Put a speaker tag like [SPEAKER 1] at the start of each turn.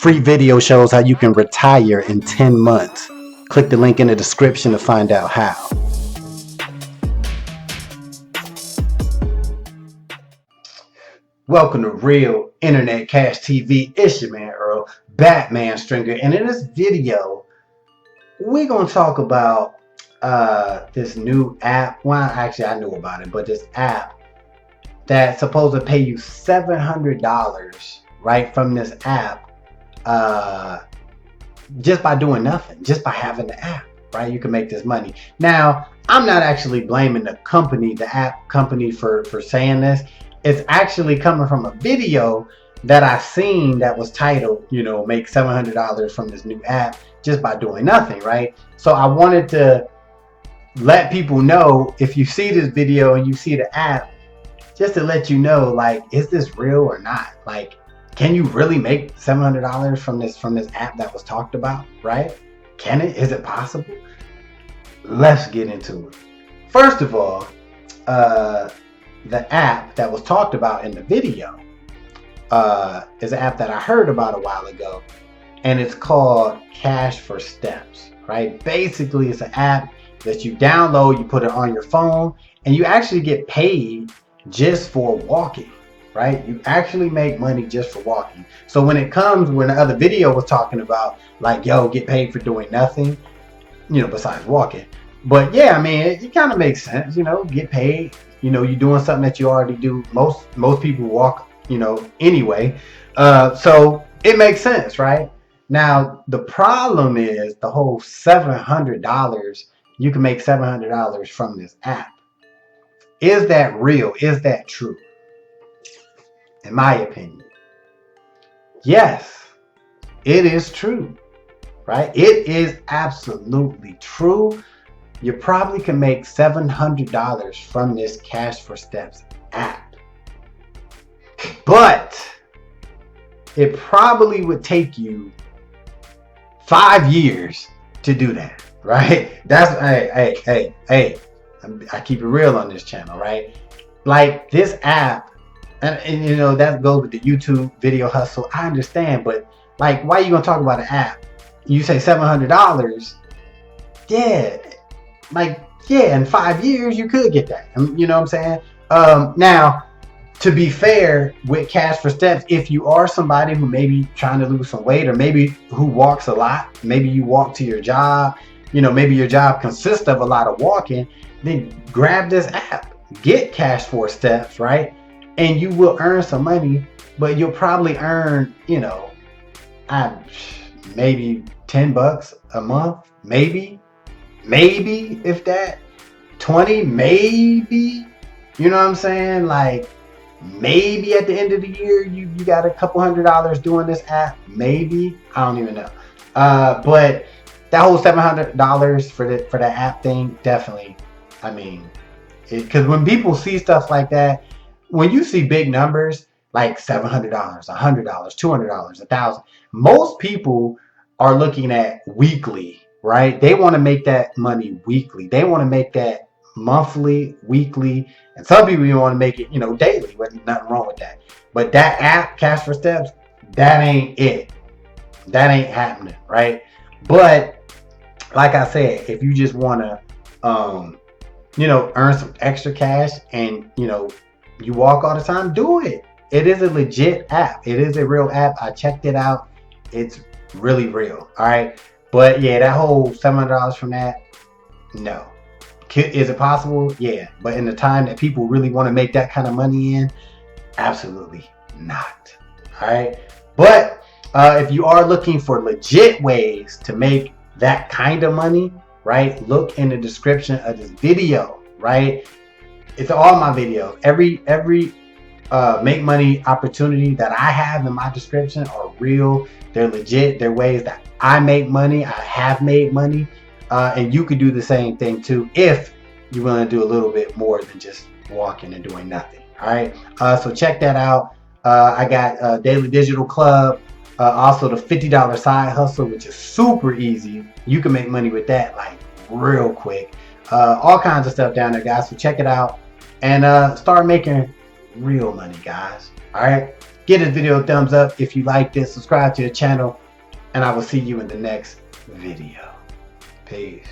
[SPEAKER 1] free video shows how you can retire in 10 months. Click the link in the description to find out how. Welcome to Real Internet Cash TV. It's your man Earl, Batman Stringer, and in this video, we're gonna talk about this new app. Well, actually, I knew about it, but this app that's supposed to pay you $700 right from this app, just by doing nothing, just by having the app. Right, you can make this money. Now, I'm not actually blaming the company, the app company, for saying this. It's actually coming from a video that I seen that was titled, make $700 from this new app just by doing nothing, right? So I wanted to let people know, if you see this video and you see the app, just to let you know, like, is this real or not? Like, can you really make $700 from this app that was talked about, right? Can it? Is it possible? Let's get into it. First of all, the app that was talked about in the video is an app that I heard about a while ago, and it's called Cash for Steps, right? Basically, it's an app that you download, you put it on your phone, and you actually get paid just for walking, right? You actually make money just for walking. So when the other video was talking about, like, yo, get paid for doing nothing, besides walking. But yeah, I mean, it kind of makes sense, get paid. You're doing something that you already do. Most people walk, anyway. So it makes sense, right? Now, the problem is the whole $700. You can make $700 from this app. Is that real? Is that true? In my opinion, yes, it is true, right? It is absolutely true. You probably can make $700 from this Cash for Steps app, but it probably would take you 5 years to do that, right? That's hey, I keep it real on this channel, right? Like, this app, and that goes with the YouTube video hustle. I understand, but like, why are you gonna talk about an app? You say $700, yeah. In 5 years you could get that. You know what I'm saying? Now, to be fair, with Cash for Steps, if you are somebody who may be trying to lose some weight, or maybe who walks a lot, maybe you walk to your job, maybe your job consists of a lot of walking, then grab this app, get Cash for Steps, right? And you will earn some money, but you'll probably earn, maybe $10 a month, maybe if that, 20, maybe, you know what I'm saying? Like, maybe at the end of the year you got a couple $100 doing this app, maybe, I don't even know. But that whole $700 for that app thing, definitely, I mean, because when people see stuff like that, when you see big numbers like $700, $100, $200, $1,000, most people are looking at weekly, right? They want to make that money weekly. They want to make that monthly, weekly, and some people even want to make it, daily. There's nothing wrong with that. But that app, Cash for Steps, that ain't it. That ain't happening, right? But like I said, if you just want to, earn some extra cash and, you walk all the time, do it. It is a legit app. It is a real app. I checked it out. It's really real. All right. But yeah, that whole $700 from that, no. Is it possible? Yeah. But in the time that people really want to make that kind of money in, absolutely not. All right. But if you are looking for legit ways to make that kind of money, right, look in the description of this video, right? It's all my videos. Every make money opportunity that I have in my description are real. They're legit. They're ways that I make money. I have made money. And you could do the same thing too if you want to do a little bit more than just walking and doing nothing. All right. So check that out. I got Daily Digital Club. Also the $50 side hustle, which is super easy. You can make money with that like real quick. All kinds of stuff down there, guys. So check it out and start making real money, guys. All right. Give this video a thumbs up if you like this. Subscribe to the channel, and I will see you in the next video. Peace.